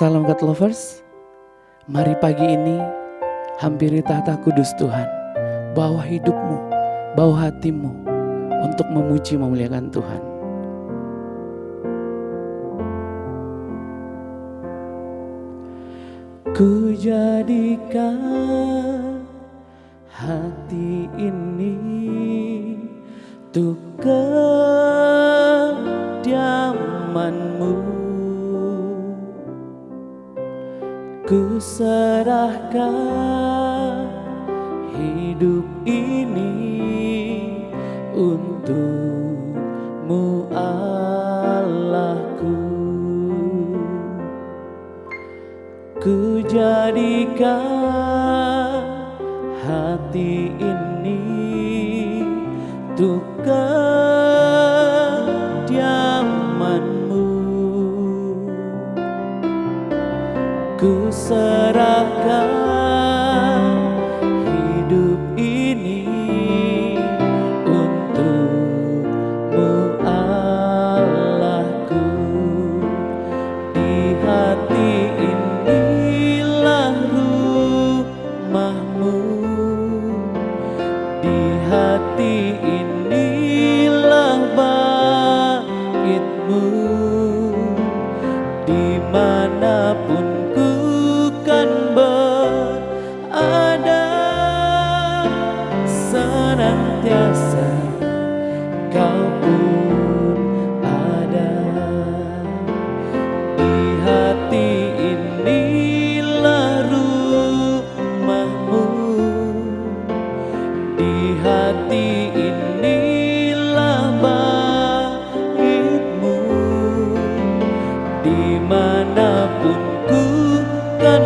Salam God Lovers, mari pagi ini hampiri tahta kudus Tuhan. Bawa hidupmu, bawa hatimu untuk memuji memuliakan Tuhan. Ku jadikan hati ini untuk kediamanmu. Ku serahkan hidup ini untukmu Allahku. Ku jadikan hati ini untuk kediamanmu. Ku serahkan hidup ini untukmu Allahku. Di hati inilah rumahmu, di hati inilah baitmu. Dimanapun senantiasa kau pun ada. Di hati inilah rumahmu, di hati inilah baitmu. Dimanapun ku kan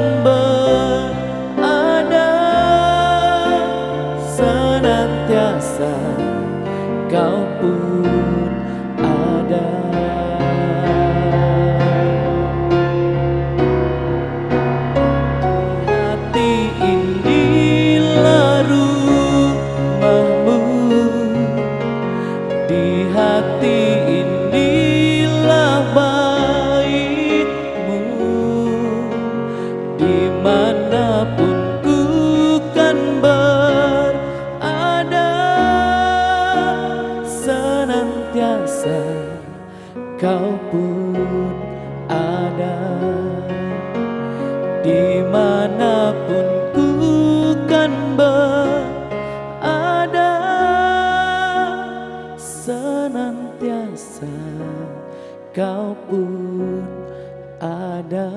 senantiasa kau pun ada. Hati inilah rumahmu, di hati inilah baitmu. Dimanapun ku kan senantiasa kau pun ada. Dimanapun ku kan berada, senantiasa kau pun ada.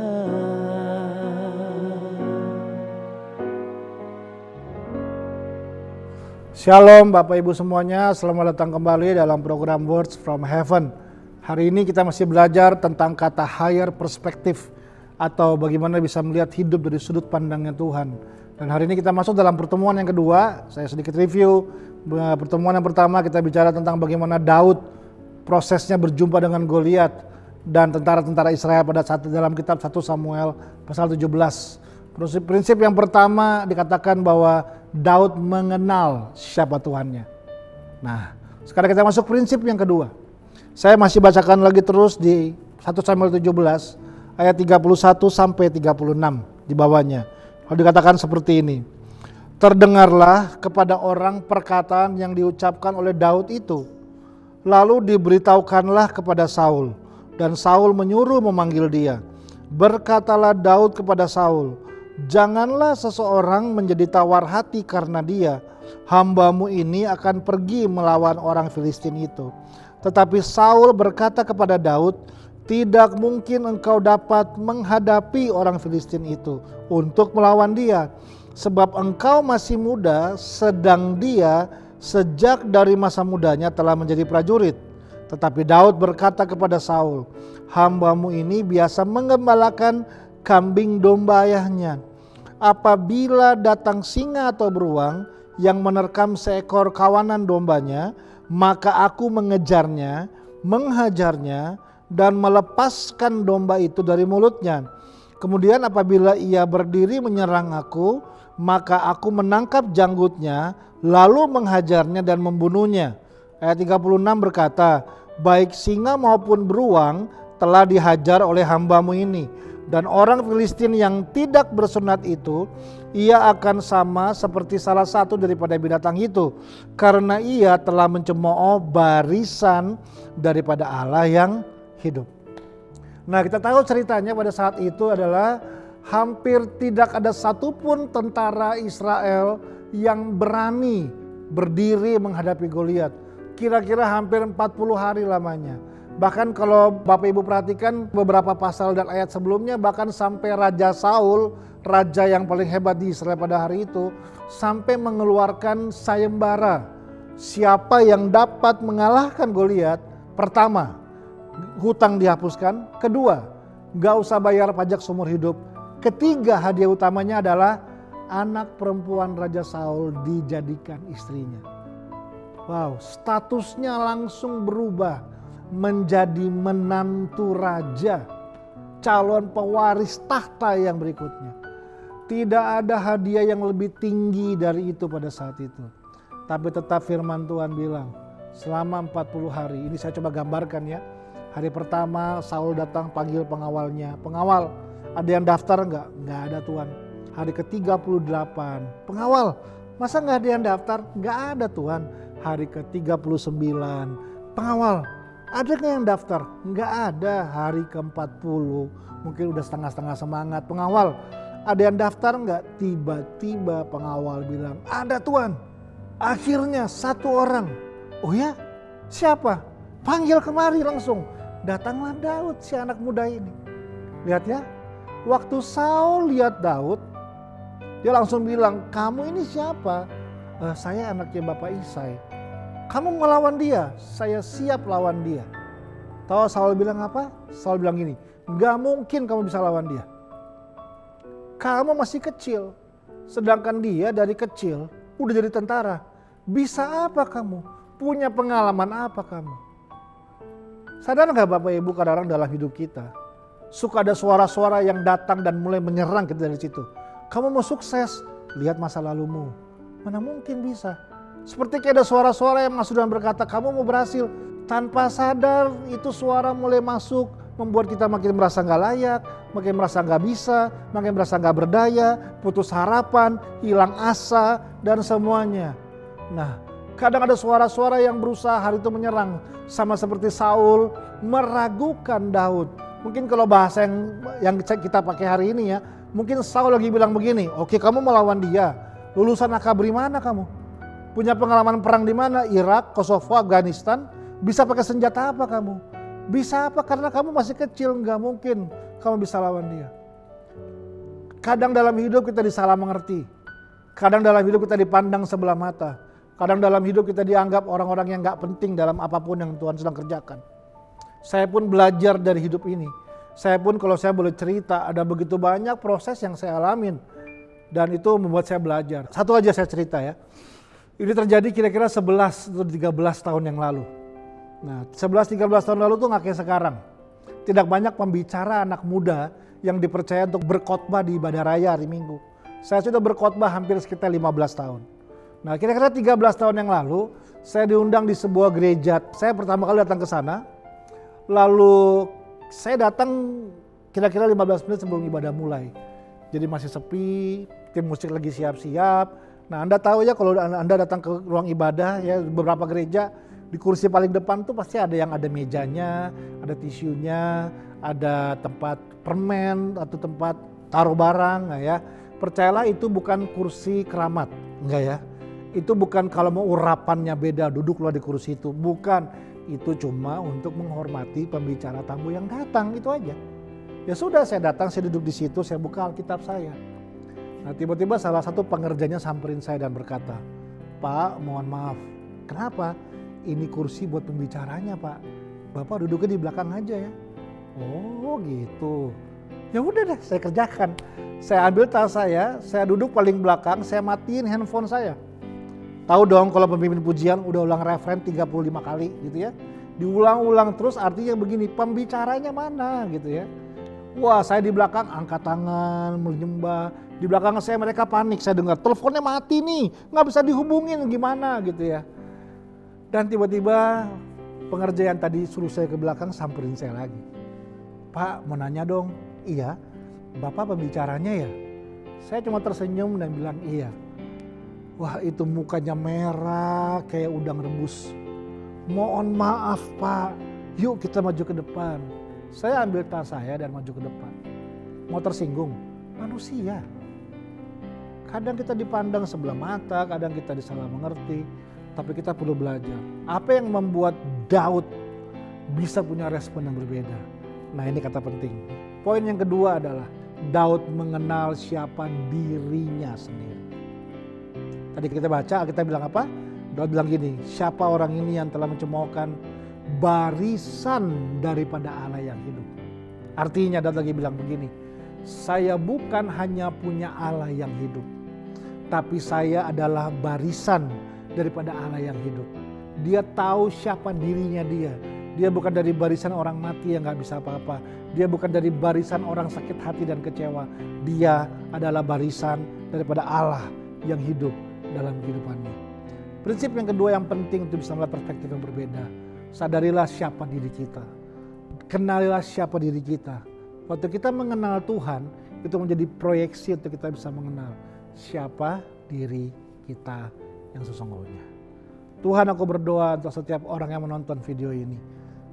Shalom Bapak Ibu semuanya, selamat datang kembali dalam program Words from Heaven. Hari ini kita masih belajar tentang kata higher perspective atau bagaimana bisa melihat hidup dari sudut pandangnya Tuhan. Dan hari ini kita masuk dalam pertemuan yang kedua. Saya sedikit review. Pertemuan yang pertama kita bicara tentang bagaimana Daud prosesnya berjumpa dengan Goliat dan tentara-tentara Israel pada saat dalam kitab 1 Samuel pasal 17. Prinsip yang pertama dikatakan bahwa Daud mengenal siapa Tuhannya. Nah, sekarang kita masuk prinsip yang kedua. Saya masih bacakan lagi terus di 1 Samuel 17 ayat 31 sampai 36 di bawahnya. Lalu dikatakan seperti ini. Terdengarlah kepada orang perkataan yang diucapkan oleh Daud itu. Lalu diberitahukanlah kepada Saul, dan Saul menyuruh memanggil dia. Berkatalah Daud kepada Saul, janganlah seseorang menjadi tawar hati karena dia. Hambamu ini akan pergi melawan orang Filistin itu. Tetapi Saul berkata kepada Daud, tidak mungkin engkau dapat menghadapi orang Filistin itu untuk melawan dia. Sebab engkau masih muda, sedang dia sejak dari masa mudanya telah menjadi prajurit. Tetapi Daud berkata kepada Saul, hambamu ini biasa menggembalakan kambing domba ayahnya. Apabila datang singa atau beruang yang menerkam seekor kawanan dombanya, maka aku mengejarnya, menghajarnya, dan melepaskan domba itu dari mulutnya. Kemudian apabila ia berdiri menyerang aku, maka aku menangkap janggutnya, lalu menghajarnya dan membunuhnya. Ayat 36 berkata, baik singa maupun beruang telah dihajar oleh hambamu ini, Dan orang Filistin yang tidak bersunat itu, ia akan sama seperti salah satu daripada binatang itu, karena ia telah mencemooh barisan daripada Allah yang hidup. Nah, kita tahu ceritanya pada saat itu adalah hampir tidak ada satupun tentara Israel yang berani berdiri menghadapi Goliat. Kira-kira hampir 40 hari lamanya. Bahkan kalau Bapak Ibu perhatikan beberapa pasal dan ayat sebelumnya, bahkan sampai Raja Saul, raja yang paling hebat di Israel pada hari itu, sampai mengeluarkan sayembara. Siapa yang dapat mengalahkan Goliat, pertama, hutang dihapuskan. Kedua, gak usah bayar pajak seumur hidup. Ketiga, hadiah utamanya adalah anak perempuan Raja Saul dijadikan istrinya. Wow, statusnya langsung berubah menjadi menantu raja, calon pewaris tahta yang berikutnya. Tidak ada hadiah yang lebih tinggi dari itu pada saat itu. Tapi tetap firman Tuhan bilang, selama 40 hari, ini saya coba gambarkan ya. Hari pertama Saul datang panggil pengawalnya. Pengawal, ada yang daftar enggak? Enggak ada Tuhan. Hari ke-38, pengawal, masa enggak ada yang daftar? Enggak ada Tuhan. Hari ke-39, pengawal, ada nggak yang daftar? Nggak ada. Hari ke-40 mungkin udah setengah-setengah semangat. Pengawal, ada yang daftar nggak? Tiba-tiba pengawal bilang, ada Tuhan. Akhirnya satu orang. Oh ya? Siapa? Panggil kemari langsung. Datanglah Daud, si anak muda ini. Lihat ya, waktu Saul lihat Daud, dia langsung bilang, kamu ini siapa? Saya anaknya Bapak Isai. Kamu ngelawan dia, saya siap lawan dia. Tahu Saul bilang apa? Saul bilang gini, gak mungkin kamu bisa lawan dia. Kamu masih kecil, sedangkan dia dari kecil udah jadi tentara. Bisa apa kamu? Punya pengalaman apa kamu? Sadar gak Bapak Ibu, kadang-kadang dalam hidup kita suka ada suara-suara yang datang dan mulai menyerang kita dari situ. Kamu mau sukses, lihat masa lalumu. Mana mungkin bisa. Seperti kayak ada suara-suara yang masuk dan berkata, kamu mau berhasil. Tanpa sadar itu suara mulai masuk, membuat kita makin merasa gak layak, makin merasa gak bisa, makin merasa gak berdaya, putus harapan, hilang asa, dan semuanya. Nah, kadang ada suara-suara yang berusaha hari itu menyerang. Sama seperti Saul meragukan Daud. Mungkin kalau bahasa yang kita pakai hari ini ya, mungkin Saul lagi bilang begini, oke kamu melawan dia, lulusan akabri mana kamu? Punya pengalaman perang di mana? Irak, Kosovo, Afghanistan. Bisa pakai senjata apa kamu? Bisa apa? Karena kamu masih kecil, nggak mungkin kamu bisa lawan dia. Kadang dalam hidup kita disalah mengerti. Kadang dalam hidup kita dipandang sebelah mata. Kadang dalam hidup kita dianggap orang-orang yang nggak penting dalam apapun yang Tuhan sedang kerjakan. Saya pun belajar dari hidup ini. Saya pun kalau saya boleh cerita, ada begitu banyak proses yang saya alamin. Dan itu membuat saya belajar. Satu aja saya cerita ya. Ini terjadi kira-kira 11 atau 13 tahun yang lalu. Nah 11-13 tahun lalu tuh gak kayak sekarang. Tidak banyak pembicara anak muda yang dipercaya untuk berkhotbah di ibadah raya hari Minggu. Saya sudah berkhotbah hampir sekitar 15 tahun. Nah kira-kira 13 tahun yang lalu saya diundang di sebuah gereja. Saya pertama kali datang ke sana. Lalu saya datang kira-kira 15 menit sebelum ibadah mulai. Jadi masih sepi, tim musik lagi siap-siap. Nah Anda tahu ya kalau Anda datang ke ruang ibadah ya beberapa gereja di kursi paling depan tuh pasti ada yang ada mejanya, ada tisunya, ada tempat permen atau tempat taruh barang ya. Percayalah itu bukan kursi keramat, enggak ya. Itu bukan kalau mau urapannya beda duduklah di kursi itu, bukan. Itu cuma untuk menghormati pembicara tamu yang datang, itu aja. Ya sudah saya datang, saya duduk di situ, saya buka Alkitab saya. Nah tiba-tiba salah satu pengerjanya samperin saya dan berkata, Pak mohon maaf, kenapa? Ini kursi buat pembicaranya Pak, Bapak duduknya di belakang aja ya. Oh gitu, ya udah deh saya kerjakan. Saya ambil tas saya duduk paling belakang, saya matiin handphone saya. Tahu dong kalau pemimpin pujian udah ulang referen 35 kali gitu ya. Diulang-ulang terus artinya begini, pembicaranya mana gitu ya. Wah saya di belakang angkat tangan, menyembah. Di belakang saya mereka panik, saya dengar teleponnya mati nih, nggak bisa dihubungin gimana gitu ya. Dan tiba-tiba pengerja yang tadi suruh saya ke belakang samperin saya lagi. Pak mau nanya dong, iya Bapak pembicaranya ya? Saya cuma tersenyum dan bilang iya. Wah, itu mukanya merah kayak udang rebus. Mohon maaf Pak, yuk kita maju ke depan. Saya ambil tas saya dan maju ke depan. Mau tersinggung? Manusia. Kadang kita dipandang sebelah mata, kadang kita disalah mengerti. Tapi kita perlu belajar. Apa yang membuat Daud bisa punya respon yang berbeda? Nah, ini kata penting. Poin yang kedua adalah Daud mengenal siapa dirinya sendiri. Tadi kita baca, kita bilang apa? Daud bilang gini, siapa orang ini yang telah mencemoohkan barisan daripada Allah yang hidup. Artinya Daud lagi bilang begini, saya bukan hanya punya Allah yang hidup, tapi saya adalah barisan daripada Allah yang hidup. Dia tahu siapa dirinya dia. Dia bukan dari barisan orang mati yang gak bisa apa-apa. Dia bukan dari barisan orang sakit hati dan kecewa. Dia adalah barisan daripada Allah yang hidup dalam kehidupannya. Prinsip yang kedua yang penting untuk bisa melihat perspektif yang berbeda. Sadarilah siapa diri kita. Kenalilah siapa diri kita. Waktu kita mengenal Tuhan, itu menjadi proyeksi untuk kita bisa mengenal siapa diri kita yang sesungguhnya. Tuhan, aku berdoa untuk setiap orang yang menonton video ini,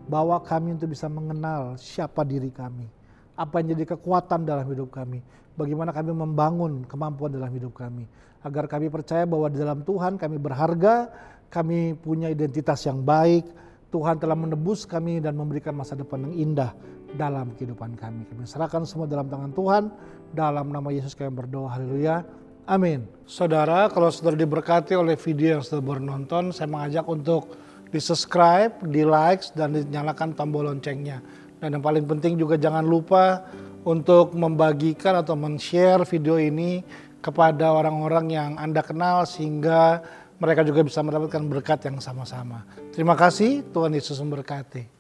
bahwa kami untuk bisa mengenal siapa diri kami, apa yang jadi kekuatan dalam hidup kami, bagaimana kami membangun kemampuan dalam hidup kami, agar kami percaya bahwa di dalam Tuhan kami berharga, kami punya identitas yang baik, Tuhan telah menebus kami dan memberikan masa depan yang indah dalam kehidupan kami. Kami serahkan semua dalam tangan Tuhan, dalam nama Yesus kami berdoa, haleluya, amin. Saudara, kalau saudara diberkati oleh video yang saudara baru nonton, saya mengajak untuk di-subscribe, di-like, dan dinyalakan tombol loncengnya. Dan yang paling penting juga jangan lupa untuk membagikan atau men-share video ini kepada orang-orang yang Anda kenal sehingga mereka juga bisa mendapatkan berkat yang sama-sama. Terima kasih, Tuhan Yesus memberkati.